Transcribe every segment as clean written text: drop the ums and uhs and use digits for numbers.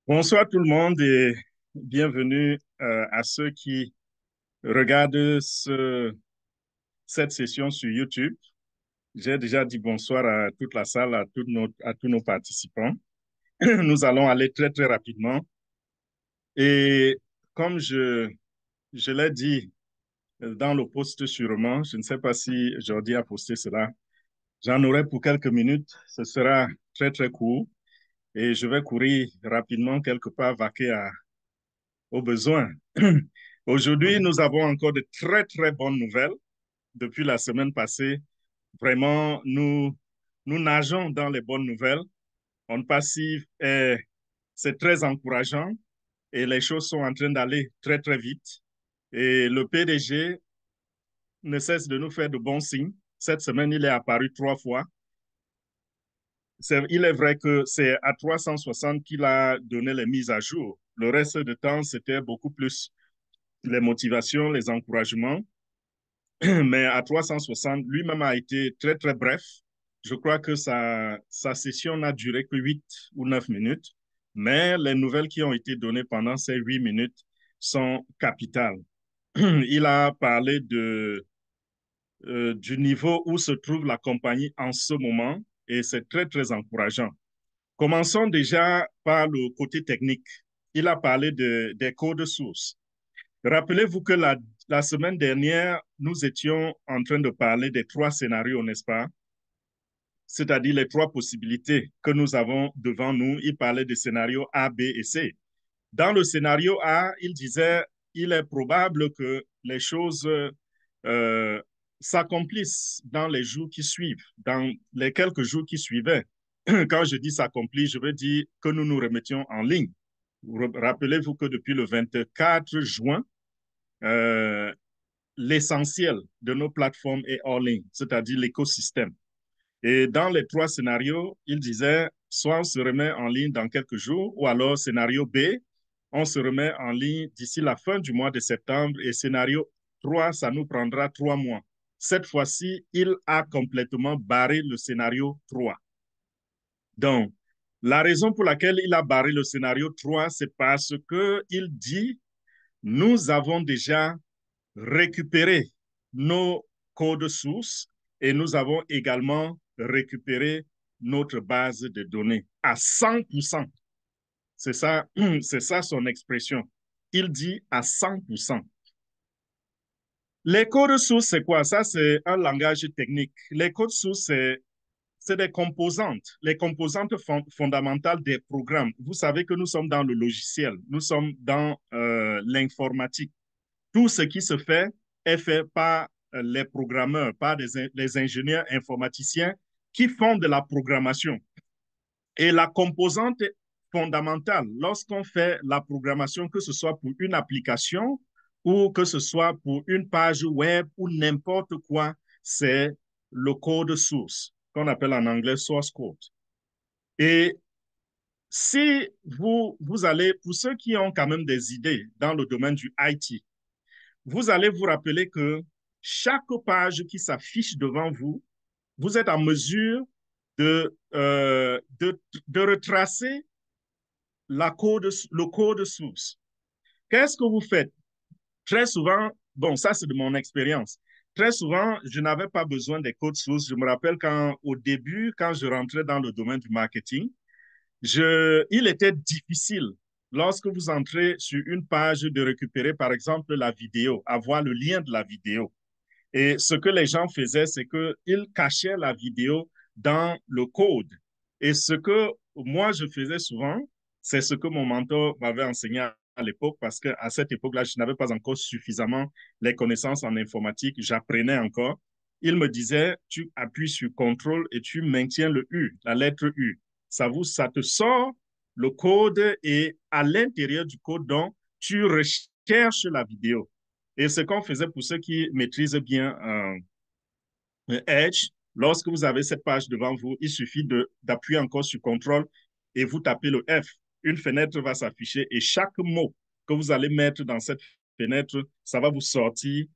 Bonsoir tout le monde et bienvenue à ceux qui regardent cette session sur YouTube. J'ai déjà dit bonsoir à toute la salle, à tous nos participants. Nous allons aller très, très rapidement. Et comme je l'ai dit dans le post sûrement, je ne sais pas si Jordi a posté cela, j'en aurai pour quelques minutes. Ce sera très, très court et je vais courir rapidement quelque part, vaquer aux besoins. Aujourd'hui, nous avons encore de très, très bonnes nouvelles. Depuis la semaine passée, vraiment, nous nageons dans les bonnes nouvelles. On passive et c'est très encourageant et les choses sont en train d'aller très, très vite. Et le PDG ne cesse de nous faire de bons signes. Cette semaine, il est apparu 3 fois. Il est vrai que c'est à 360 qu'il a donné les mises à jour. Le reste du temps, c'était beaucoup plus les motivations, les encouragements. Mais à 360, lui-même a été très, très bref. Je crois que sa session n'a duré que 8 ou 9 minutes, mais les nouvelles qui ont été données pendant ces 8 minutes sont capitales. Il a parlé du niveau où se trouve la compagnie en ce moment et c'est très, très encourageant. Commençons déjà par le côté technique. Il a parlé des codes sources. Rappelez-vous que la semaine dernière, nous étions en train de parler des 3 scénarios, n'est-ce pas? C'est-à-dire les 3 possibilités que nous avons devant nous. Il parlait des scénarios A, B et C. Dans le scénario A, il disait, il est probable que les choses euh, s'accomplissent dans les jours qui suivent, dans les quelques jours qui suivaient. Quand je dis s'accomplir, je veux dire que nous nous remettions en ligne. Rappelez-vous que depuis le 24 juin, euh, l'essentiel de nos plateformes est hors ligne, c'est-à-dire l'écosystème. Et dans les 3 scénarios, il disait soit on se remet en ligne dans quelques jours, ou alors scénario B, on se remet en ligne d'ici la fin du mois de septembre, et scénario 3, ça nous prendra 3 mois. Cette fois-ci, il a complètement barré le scénario 3. Donc, la raison pour laquelle il a barré le scénario 3, c'est parce qu'il dit, nous avons déjà récupéré nos codes sources et nous avons également récupéré notre base de données à 100%. C'est ça, c'est ça son expression. Il dit à 100%. Les codes sources, c'est quoi? Ça, c'est un langage technique. Les codes sources, c'est des composantes, les composantes fondamentales des programmes. Vous savez que nous sommes dans le logiciel, nous sommes dans l'informatique. Tout ce qui se fait est fait par les programmeurs, par les ingénieurs informaticiens qui font de la programmation. Et la composante fondamentale, lorsqu'on fait la programmation, que ce soit pour une application ou que ce soit pour une page web ou n'importe quoi, c'est le code source, qu'on appelle en anglais source code. Et si vous allez, pour ceux qui ont quand même des idées dans le domaine du IT, vous allez vous rappeler que chaque page qui s'affiche devant vous, vous êtes en mesure de, euh, de, de retracer le code source. Qu'est-ce que vous faites? Très souvent, bon, ça c'est de mon expérience. Très souvent, je n'avais pas besoin des codes sources. Je me rappelle au début, quand je rentrais dans le domaine du marketing, il était difficile lorsque vous entrez sur une page de récupérer, par exemple, la vidéo, avoir le lien de la vidéo. Et ce que les gens faisaient, c'est qu'ils cachaient la vidéo dans le code. Et ce que moi, je faisais souvent, c'est ce que mon mentor m'avait enseigné à l'époque, parce qu'à cette époque-là, je n'avais pas encore suffisamment les connaissances en informatique, j'apprenais encore. Il me disait, tu appuies sur CTRL et tu maintiens le U, la lettre U. Ça te sort le code et à l'intérieur du code, donc, tu recherches la vidéo. Et ce qu'on faisait pour ceux qui maîtrisent bien Edge, lorsque vous avez cette page devant vous, il suffit d'appuyer encore sur CTRL et vous tapez le F. Une fenêtre va s'afficher et chaque mot que vous allez mettre dans cette fenêtre, ça va vous sortir.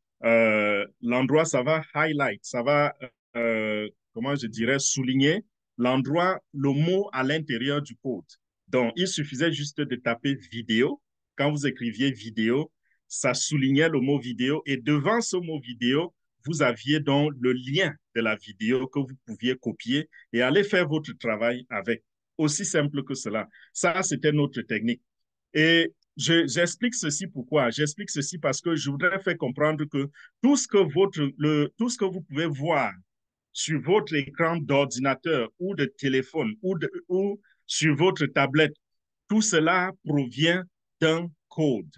L'endroit, ça va highlight, ça va, comment je dirais, souligner l'endroit, le mot à l'intérieur du code. Donc, il suffisait juste de taper vidéo. Quand vous écriviez vidéo, ça soulignait le mot vidéo et devant ce mot vidéo, vous aviez donc le lien de la vidéo que vous pouviez copier et aller faire votre travail avec. Aussi simple que cela. Ça, c'était notre technique. Et j'explique ceci pourquoi. J'explique ceci parce que je voudrais faire comprendre que tout ce que vous pouvez voir sur votre écran d'ordinateur ou de téléphone ou sur votre tablette, tout cela provient d'un code.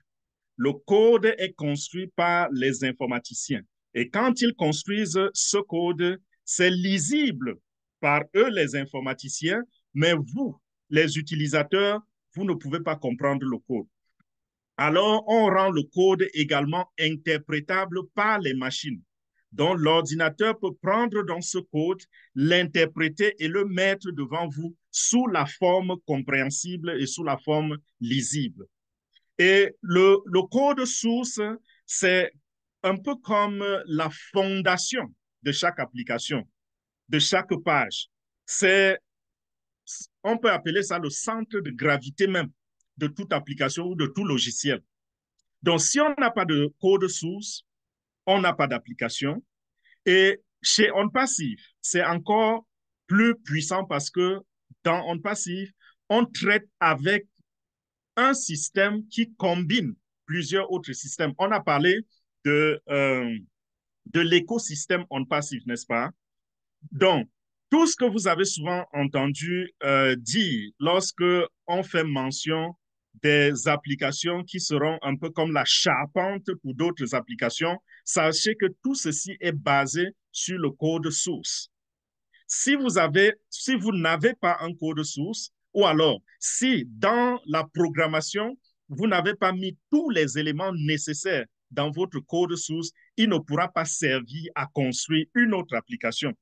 Le code est construit par les informaticiens. Et quand ils construisent ce code, c'est lisible par eux, les informaticiens, mais vous, les utilisateurs, vous ne pouvez pas comprendre le code. Alors, on rend le code également interprétable par les machines. Donc, l'ordinateur peut prendre dans ce code, l'interpréter et le mettre devant vous sous la forme compréhensible et sous la forme lisible. Et le code source, c'est un peu comme la fondation de chaque application, de chaque page. C'est, on peut appeler ça le centre de gravité même de toute application ou de tout logiciel. Donc, si on n'a pas de code source, on n'a pas d'application. Et chez OnPassive, c'est encore plus puissant parce que dans OnPassive, on traite avec un système qui combine plusieurs autres systèmes. On a parlé de l'écosystème OnPassive, n'est-ce pas? Donc, tout ce que vous avez souvent entendu dire lorsque on fait mention des applications qui seront un peu comme la charpente pour d'autres applications, sachez que tout ceci est basé sur le code source. Si vous n'avez pas un code source, ou alors si dans la programmation, vous n'avez pas mis tous les éléments nécessaires dans votre code source, il ne pourra pas servir à construire une autre application.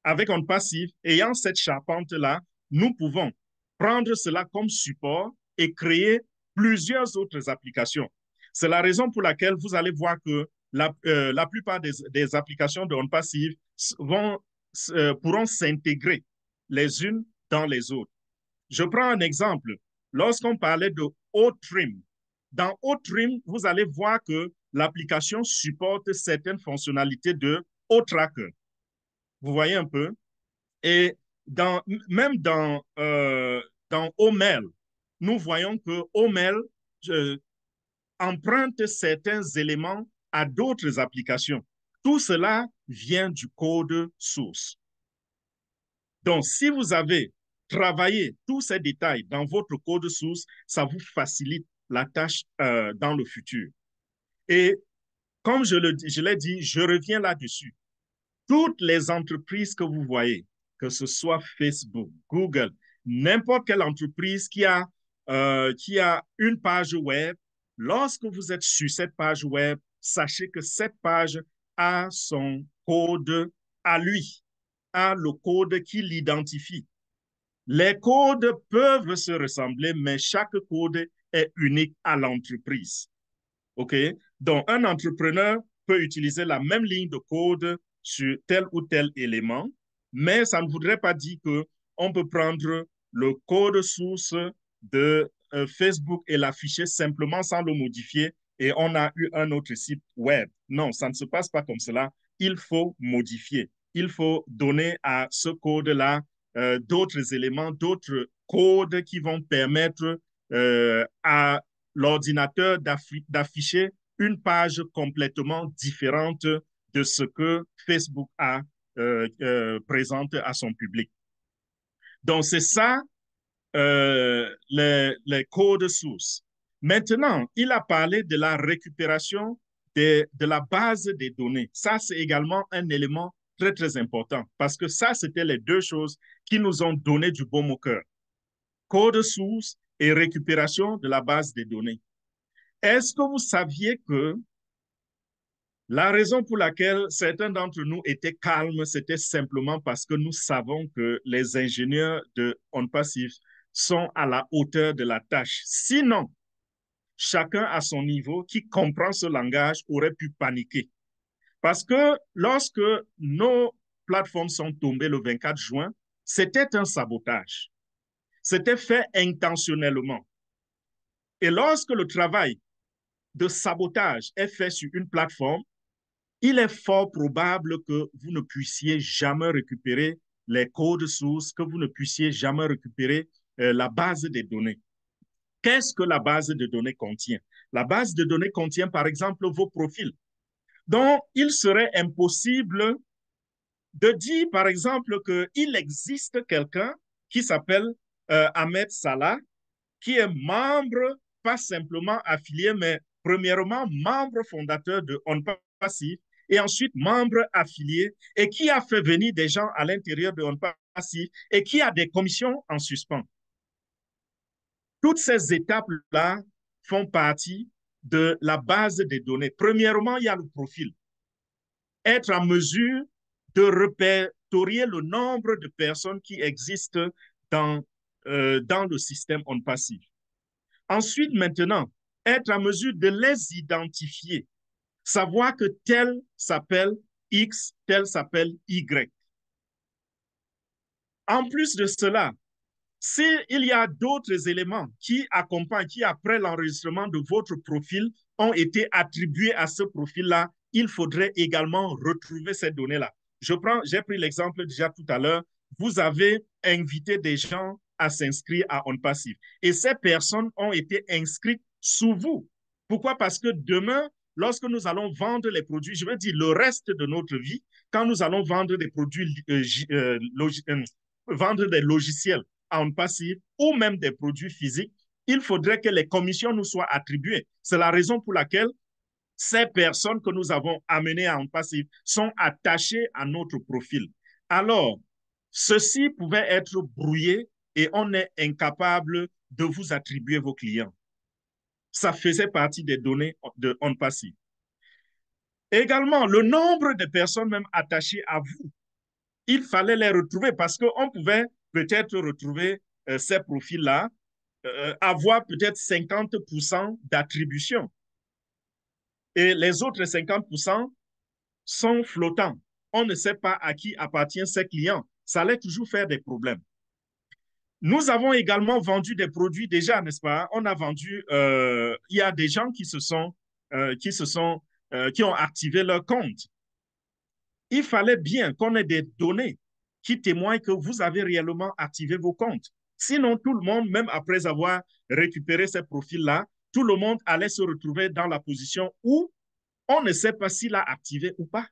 Avec OnPassive, ayant cette charpente-là, nous pouvons prendre cela comme support et créer plusieurs autres applications. C'est la raison pour laquelle vous allez voir que la plupart des applications de OnPassive pourront s'intégrer les unes dans les autres. Je prends un exemple. Lorsqu'on parlait de OTrim, dans OTrim, vous allez voir que l'application supporte certaines fonctionnalités de OTracker. Vous voyez un peu? Et même dans OML, nous voyons que OML emprunte certains éléments à d'autres applications. Tout cela vient du code source. Donc, si vous avez travaillé tous ces détails dans votre code source, ça vous facilite la tâche dans le futur. Et comme je l'ai dit, je reviens là-dessus. Toutes les entreprises que vous voyez, que ce soit Facebook, Google, n'importe quelle entreprise qui a une page web, lorsque vous êtes sur cette page web, sachez que cette page a son code à lui, a le code qui l'identifie. Les codes peuvent se ressembler, mais chaque code est unique à l'entreprise. OK? Donc, un entrepreneur peut utiliser la même ligne de code sur tel ou tel élément, mais ça ne voudrait pas dire qu'on peut prendre le code source de Facebook et l'afficher simplement sans le modifier et on a eu un autre site web. Non, ça ne se passe pas comme cela. Il faut modifier. Il faut donner à ce code-là d'autres éléments, d'autres codes qui vont permettre à l'ordinateur d'afficher une page complètement différente de ce que Facebook présente à son public. Donc, c'est ça les codes sources. Maintenant, il a parlé de la récupération de la base des données. Ça, c'est également un élément très, très important parce que ça, c'était les deux choses qui nous ont donné du baume au cœur. Code source et récupération de la base des données. Est-ce que vous saviez que la raison pour laquelle certains d'entre nous étaient calmes, c'était simplement parce que nous savons que les ingénieurs de OnPassive sont à la hauteur de la tâche. Sinon, chacun à son niveau qui comprend ce langage aurait pu paniquer. Parce que lorsque nos plateformes sont tombées le 24 juin, c'était un sabotage. C'était fait intentionnellement. Et lorsque le travail de sabotage est fait sur une plateforme, il est fort probable que vous ne puissiez jamais récupérer les codes sources, que vous ne puissiez jamais récupérer la base des données. Qu'est-ce que la base de données contient? La base de données contient, par exemple, vos profils. Donc, il serait impossible de dire, par exemple, qu'il existe quelqu'un qui s'appelle Ahmed Salah, qui est membre, pas simplement affilié, mais premièrement membre fondateur de On Passif et ensuite membre affilié et qui a fait venir des gens à l'intérieur de On Passif et qui a des commissions en suspens. Toutes ces étapes-là font partie de la base des données. Premièrement, il y a le profil. Être en mesure de répertorier le nombre de personnes qui existent dans le système On Passif. Ensuite, maintenant, être en mesure de les identifier, savoir que tel s'appelle X, tel s'appelle Y. En plus de cela, s'il y a d'autres éléments qui accompagnent, qui après l'enregistrement de votre profil ont été attribués à ce profil-là, il faudrait également retrouver ces données-là. J'ai pris l'exemple déjà tout à l'heure. Vous avez invité des gens à s'inscrire à On Passif. Et ces personnes ont été inscrites sous vous. Pourquoi? Parce que demain, lorsque nous allons vendre les produits, je veux dire le reste de notre vie, quand nous allons vendre des produits, vendre des logiciels à On Passif ou même des produits physiques, il faudrait que les commissions nous soient attribuées. C'est la raison pour laquelle ces personnes que nous avons amenées à On Passif sont attachées à notre profil. Alors, ceci pouvait être brouillé et on est incapable de vous attribuer vos clients. Ça faisait partie des données de On Passif. Également, le nombre de personnes même attachées à vous, il fallait les retrouver parce qu'on pouvait peut-être retrouver ces profils-là, avoir peut-être 50% d'attribution. Et les autres 50% sont flottants. On ne sait pas à qui appartiennent ces clients. Ça allait toujours faire des problèmes. Nous avons également vendu des produits déjà, n'est-ce pas? On a vendu, il y a des gens qui ont activé leur compte. Il fallait bien qu'on ait des données qui témoignent que vous avez réellement activé vos comptes. Sinon, tout le monde, même après avoir récupéré ces profils-là, tout le monde allait se retrouver dans la position où on ne sait pas s'il a activé ou pas.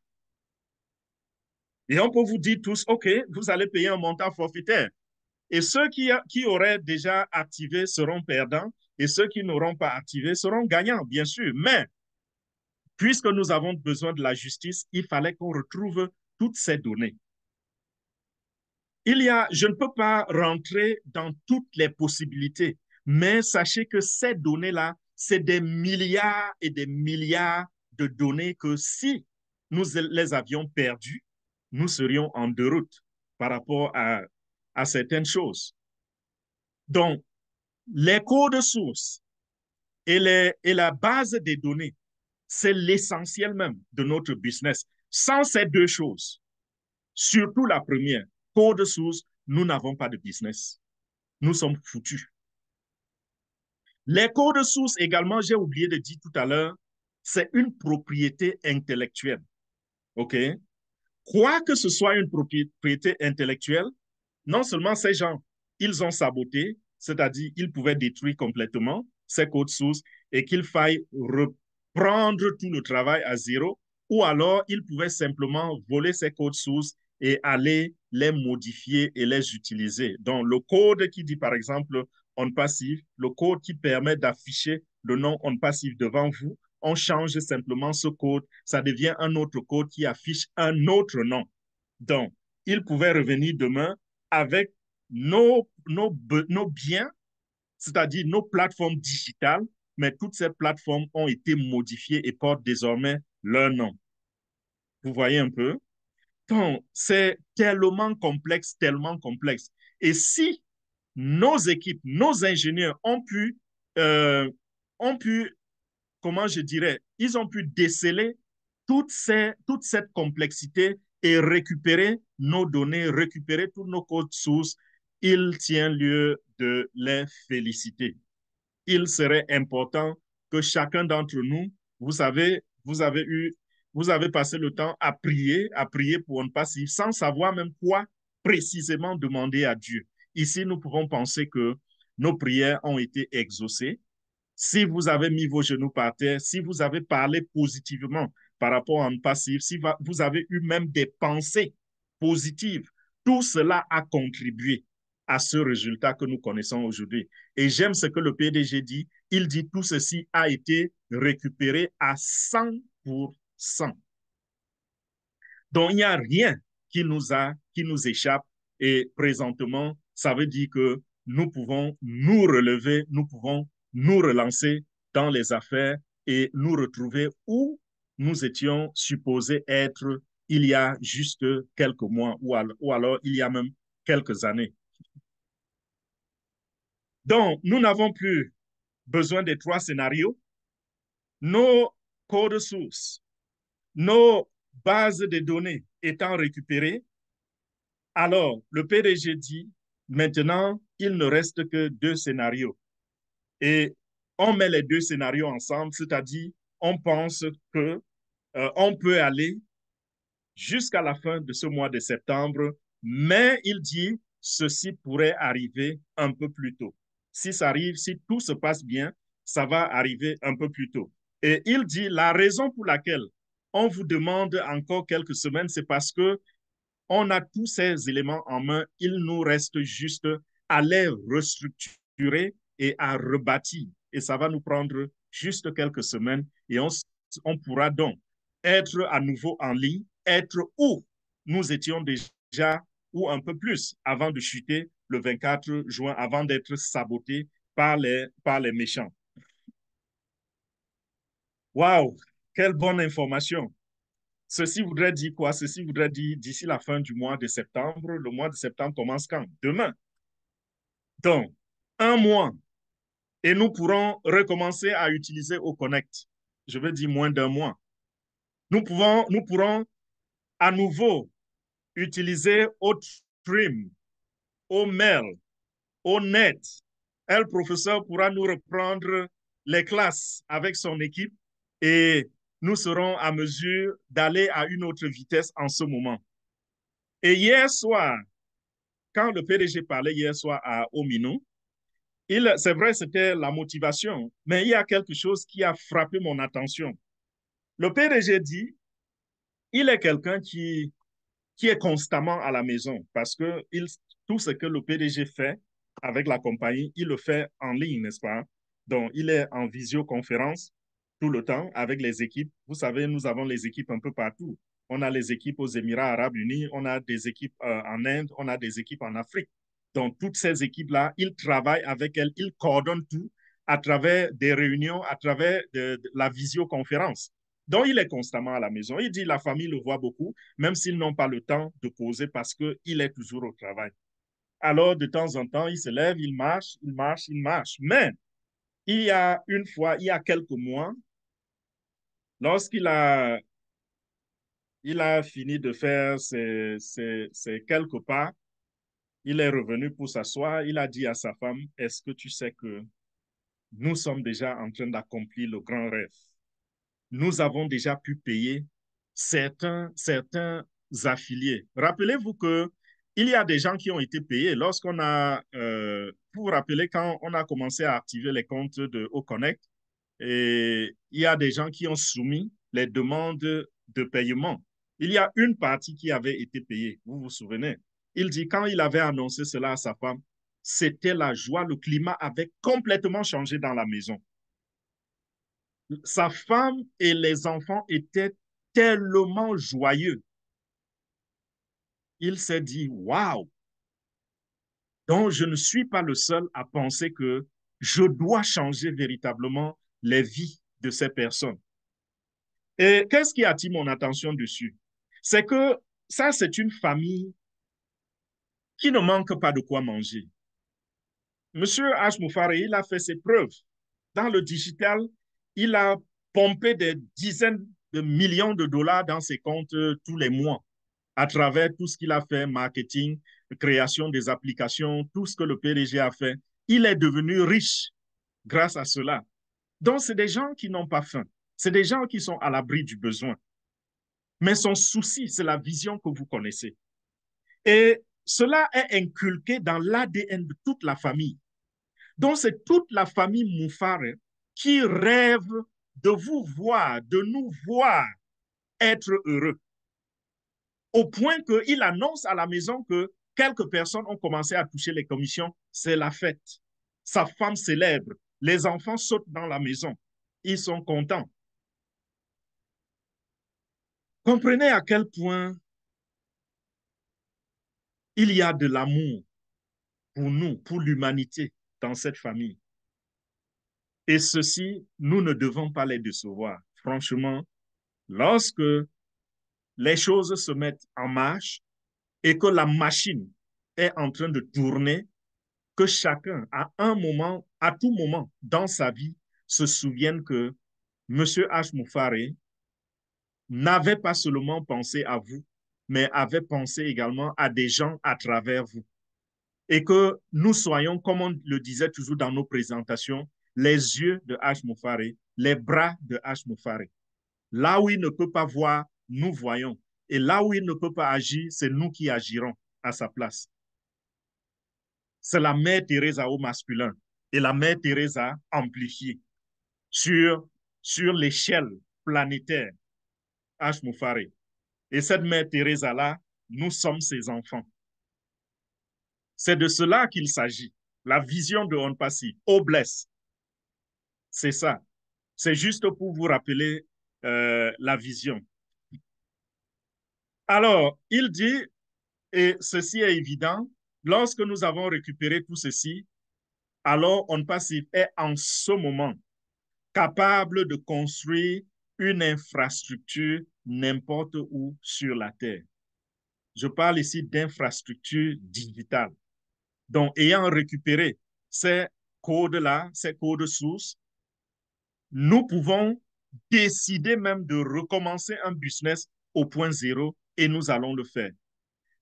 Et on peut vous dire tous, OK, vous allez payer un montant forfaitaire. Et ceux qui auraient déjà activé seront perdants et ceux qui n'auront pas activé seront gagnants, bien sûr. Mais puisque nous avons besoin de la justice, il fallait qu'on retrouve toutes ces données. Je ne peux pas rentrer dans toutes les possibilités, mais sachez que ces données-là, c'est des milliards et des milliards de données que si nous les avions perdues, nous serions en déroute par rapport à certaines choses. Donc, les codes sources et la base des données, c'est l'essentiel même de notre business. Sans ces deux choses, surtout la première, code source, nous n'avons pas de business. Nous sommes foutus. Les codes sources également, j'ai oublié de dire tout à l'heure, c'est une propriété intellectuelle. OK? Quoi que ce soit une propriété intellectuelle, non seulement ces gens, ils ont saboté, c'est-à-dire ils pouvaient détruire complètement ces codes sources et qu'il faille reprendre tout le travail à zéro, ou alors ils pouvaient simplement voler ces codes sources et aller les modifier et les utiliser. Donc, le code qui dit, par exemple, on passif, le code qui permet d'afficher le nom on passif devant vous, on change simplement ce code, ça devient un autre code qui affiche un autre nom. Donc, ils pouvaient revenir demain avec nos biens, c'est-à-dire nos plateformes digitales, mais toutes ces plateformes ont été modifiées et portent désormais leur nom. Vous voyez un peu? Donc, c'est tellement complexe, tellement complexe. Et si nos équipes, nos ingénieurs ont pu, comment je dirais, ils ont pu déceler toute cette complexité et récupérer nos données, récupérer tous nos codes sources, il tient lieu de les féliciter. Il serait important que chacun d'entre nous, vous savez, vous avez passé le temps à prier pour ne pas suivre, sans savoir même quoi précisément demander à Dieu. Ici, nous pouvons penser que nos prières ont été exaucées. Si vous avez mis vos genoux par terre, si vous avez parlé positivement par rapport à un passif, si vous avez eu même des pensées positives, tout cela a contribué à ce résultat que nous connaissons aujourd'hui. Et j'aime ce que le PDG dit. Il dit tout ceci a été récupéré à 100%. Donc, il n'y a rien qui nous échappe. Et présentement, ça veut dire que nous pouvons nous relever, nous pouvons nous relancer dans les affaires et nous retrouver où nous étions supposés être il y a juste quelques mois ou alors il y a même quelques années. Donc, nous n'avons plus besoin des trois scénarios. Nos codes sources, nos bases de données étant récupérées, alors le PDG dit maintenant, il ne reste que deux scénarios. Et on met les deux scénarios ensemble, c'est-à-dire on pense que on peut aller jusqu'à la fin de ce mois de septembre, mais il dit ceci pourrait arriver un peu plus tôt. Si ça arrive, si tout se passe bien, ça va arriver un peu plus tôt. Et il dit la raison pour laquelle on vous demande encore quelques semaines, c'est parce que on a tous ces éléments en main. Il nous reste juste à les restructurer et à rebâtir. Et ça va nous prendre juste quelques semaines et on pourra donc être à nouveau en ligne, être où nous étions déjà ou un peu plus avant de chuter le 24 juin, avant d'être sabotés par les méchants. Waouh, quelle bonne information. Ceci voudrait dire quoi? Ceci voudrait dire d'ici la fin du mois de septembre. Le mois de septembre commence quand? Demain. Donc, un mois. Et nous pourrons recommencer à utiliser Connect. Je veux dire moins d'un mois. Nous pourrons à nouveau utiliser Stream, Mail, Net. Le professeur pourra nous reprendre les classes avec son équipe et nous serons à mesure d'aller à une autre vitesse en ce moment. Et hier soir, quand le PDG parlait hier soir à Omino, c'est vrai, c'était la motivation, mais il y a quelque chose qui a frappé mon attention. Le PDG dit, il est quelqu'un qui est constamment à la maison parce que tout ce que le PDG fait avec la compagnie, il le fait en ligne, n'est-ce pas? Donc, il est en visioconférence tout le temps avec les équipes. Vous savez, nous avons les équipes un peu partout. On a les équipes aux Émirats arabes unis, on a des équipes en Inde, on a des équipes en Afrique. Donc, toutes ces équipes-là, il travaille avec elles, il coordonne tout à travers des réunions, à travers de la visioconférence. Donc, il est constamment à la maison. Il dit la famille le voit beaucoup, même s'ils n'ont pas le temps de causer parce qu'il est toujours au travail. Alors, de temps en temps, il se lève, il marche, il marche, il marche. Mais il y a une fois, il y a quelques mois, lorsqu'il a fini de faire ses quelques pas, il est revenu pour s'asseoir. Il a dit à sa femme, est-ce que tu sais que nous sommes déjà en train d'accomplir le grand rêve? Nous avons déjà pu payer certains affiliés. Rappelez-vous que il y a des gens qui ont été payés lorsqu'on a, vous vous rappelez, quand on a commencé à activer les comptes de Oconnect, et il y a des gens qui ont soumis les demandes de paiement. Il y a une partie qui avait été payée, vous vous souvenez. Il dit, quand il avait annoncé cela à sa femme, c'était la joie, le climat avait complètement changé dans la maison. Sa femme et les enfants étaient tellement joyeux. Il s'est dit, waouh, donc je ne suis pas le seul à penser que je dois changer véritablement les vies de ces personnes. Et qu'est-ce qui attire mon attention dessus? C'est que ça, c'est une famille qui ne manque pas de quoi manger. Monsieur H. Moufare, il a fait ses preuves. Dans le digital, il a pompé des dizaines de millions de dollars dans ses comptes tous les mois à travers tout ce qu'il a fait, marketing, création des applications, tout ce que le PDG a fait. Il est devenu riche grâce à cela. Donc, c'est des gens qui n'ont pas faim. C'est des gens qui sont à l'abri du besoin. Mais son souci, c'est la vision que vous connaissez. Et cela est inculqué dans l'ADN de toute la famille. Donc, c'est toute la famille Moufare qui rêve de vous voir, de nous voir être heureux. Au point qu'il annonce à la maison que quelques personnes ont commencé à toucher les commissions. C'est la fête. Sa femme célèbre. Les enfants sautent dans la maison. Ils sont contents. Comprenez à quel point il y a de l'amour pour nous, pour l'humanité dans cette famille. Et ceci, nous ne devons pas les décevoir. Franchement, lorsque les choses se mettent en marche et que la machine est en train de tourner, que chacun, à un moment, à tout moment dans sa vie, se souvienne que M. H. Moufare n'avait pas seulement pensé à vous, mais avait pensé également à des gens à travers vous. Et que nous soyons, comme on le disait toujours dans nos présentations, les yeux de H. Moufare, les bras de H. Moufare. Là où il ne peut pas voir, nous voyons. Et là où il ne peut pas agir, c'est nous qui agirons à sa place. C'est la mère Teresa au masculin et la mère Teresa amplifiée sur l'échelle planétaire, H. Moufare. Et cette mère Teresa-là, nous sommes ses enfants. C'est de cela qu'il s'agit. La vision de On Passif, Obless, c'est ça. C'est juste pour vous rappeler la vision. Alors, il dit, et ceci est évident, lorsque nous avons récupéré tout ceci, alors On Passif est en ce moment capable de construire une infrastructure n'importe où sur la Terre. Je parle ici d'infrastructure digitale. Donc, ayant récupéré ces codes-là, ces codes sources, nous pouvons décider même de recommencer un business au point zéro et nous allons le faire.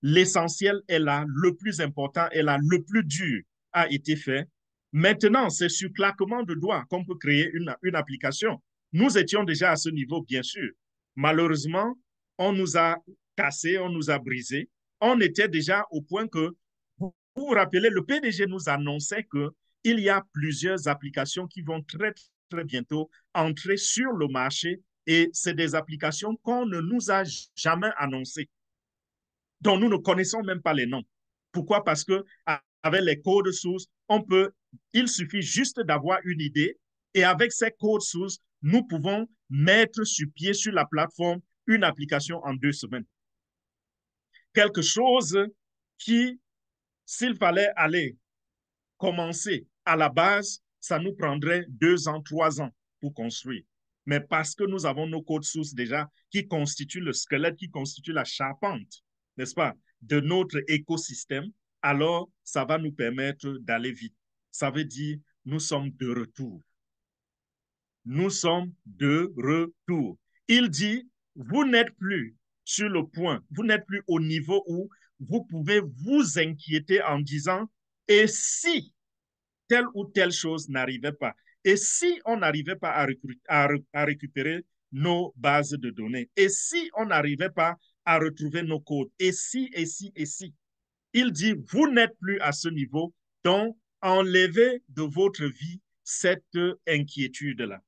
L'essentiel est là, le plus important est là, le plus dur a été fait. Maintenant, c'est sur claquement de doigts qu'on peut créer une application. Nous étions déjà à ce niveau, bien sûr. Malheureusement, on nous a cassé, on nous a brisé. On était déjà au point que, vous vous rappelez, le PDG nous annonçait qu'il y a plusieurs applications qui vont très, très bientôt entrer sur le marché et c'est des applications qu'on ne nous a jamais annoncées, dont nous ne connaissons même pas les noms. Pourquoi? Parce que avec les codes sources, il suffit juste d'avoir une idée et avec ces codes sources, nous pouvons mettre sur pied sur la plateforme une application en 2 semaines. Quelque chose qui, s'il fallait aller commencer à la base, ça nous prendrait 2 ans, 3 ans pour construire. Mais parce que nous avons nos codes sources déjà qui constituent le squelette, qui constituent la charpente, n'est-ce pas, de notre écosystème, alors ça va nous permettre d'aller vite. Ça veut dire nous sommes de retour. Nous sommes de retour. Il dit, vous n'êtes plus sur le point, vous n'êtes plus au niveau où vous pouvez vous inquiéter en disant, et si telle ou telle chose n'arrivait pas, et si on n'arrivait pas à récupérer nos bases de données, et si on n'arrivait pas à retrouver nos codes, et si, et si, et si, il dit, vous n'êtes plus à ce niveau, donc enlevez de votre vie cette inquiétude-là.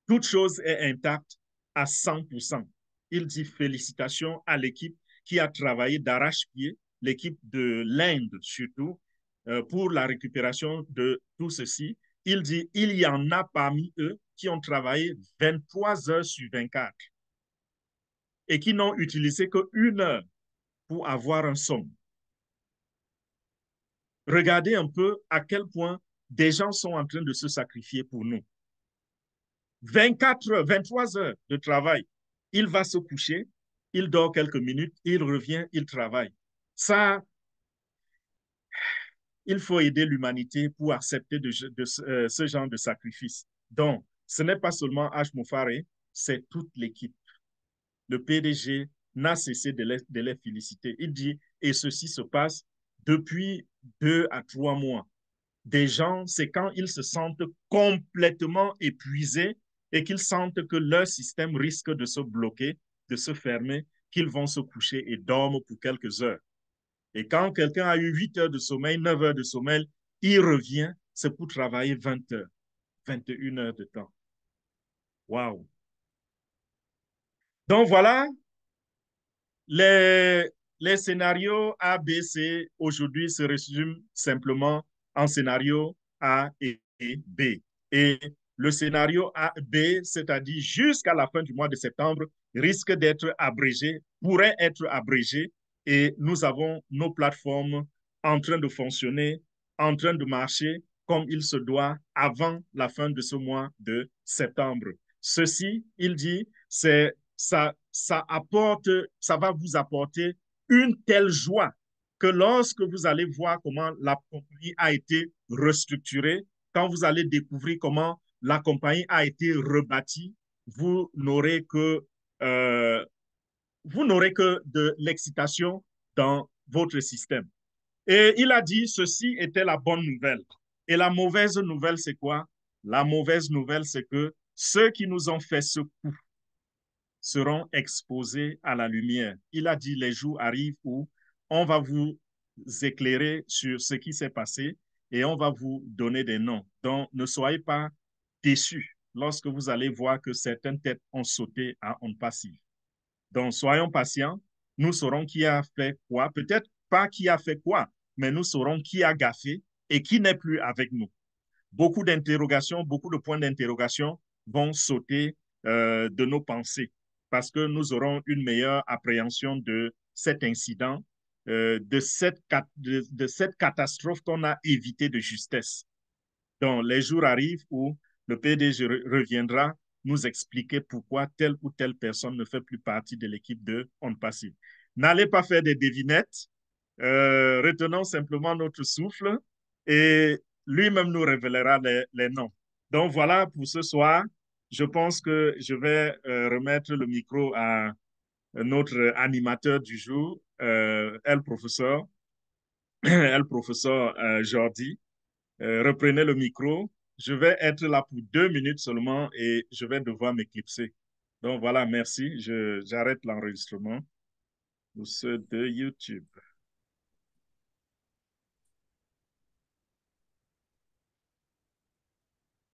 Toute chose est intacte à 100%. Il dit félicitations à l'équipe qui a travaillé d'arrache-pied, l'équipe de l'Inde surtout, pour la récupération de tout ceci. Il dit il y en a parmi eux qui ont travaillé 23 heures sur 24 et qui n'ont utilisé qu'1 heure pour avoir un somme. Regardez un peu à quel point des gens sont en train de se sacrifier pour nous. 24 heures, 23 heures de travail. Il va se coucher, il dort quelques minutes, il revient, il travaille. Ça, il faut aider l'humanité pour accepter ce genre de sacrifice. Donc, ce n'est pas seulement H. Moufare, c'est toute l'équipe. Le PDG n'a cessé de les féliciter. Il dit, et ceci se passe depuis 2 à 3 mois. Des gens, c'est quand ils se sentent complètement épuisés et qu'ils sentent que leur système risque de se bloquer, de se fermer, qu'ils vont se coucher et dorment pour quelques heures. Et quand quelqu'un a eu 8 heures de sommeil, 9 heures de sommeil, il revient, c'est pour travailler 20 heures, 21 heures de temps. Waouh! Donc voilà, les, les scénarios A, B, C aujourd'hui se résument simplement en scénario A et B. Et le scénario A, B, c'est-à-dire jusqu'à la fin du mois de septembre, risque d'être abrégé, pourrait être abrégé. Et nous avons nos plateformes en train de fonctionner, en train de marcher comme il se doit avant la fin de ce mois de septembre. Ceci, il dit, c'est ça va vous apporter une telle joie que lorsque vous allez voir comment la compagnie a été restructurée, quand vous allez découvrir comment la compagnie a été rebâtie, vous n'aurez que, euh, vous n'aurez que de l'excitation dans votre système. Et il a dit, ceci était la bonne nouvelle. Et la mauvaise nouvelle, c'est quoi? La mauvaise nouvelle, c'est que ceux qui nous ont fait ce coup seront exposés à la lumière. Il a dit, les jours arrivent où on va vous éclairer sur ce qui s'est passé et on va vous donner des noms. Donc, ne soyez pas déçus lorsque vous allez voir que certaines têtes ont sauté à on passive. Donc, soyons patients. Nous saurons qui a fait quoi. Peut-être pas qui a fait quoi, mais nous saurons qui a gaffé et qui n'est plus avec nous. Beaucoup d'interrogations, beaucoup de points d'interrogation vont sauter de nos pensées parce que nous aurons une meilleure appréhension de cet incident, de cette catastrophe qu'on a évité de justesse. Donc, les jours arrivent où le PDG reviendra nous expliquer pourquoi telle ou telle personne ne fait plus partie de l'équipe de On Passive. N'allez pas faire des devinettes, retenons simplement notre souffle et lui-même nous révélera les noms. Donc voilà pour ce soir. Je pense que je vais remettre le micro à notre animateur du jour, elle professeur, elle professeur Jordi. Reprenez le micro. Je vais être là pour 2 minutes seulement et je vais devoir m'éclipser. Donc voilà, merci. J'arrête l'enregistrement pour ceux de YouTube.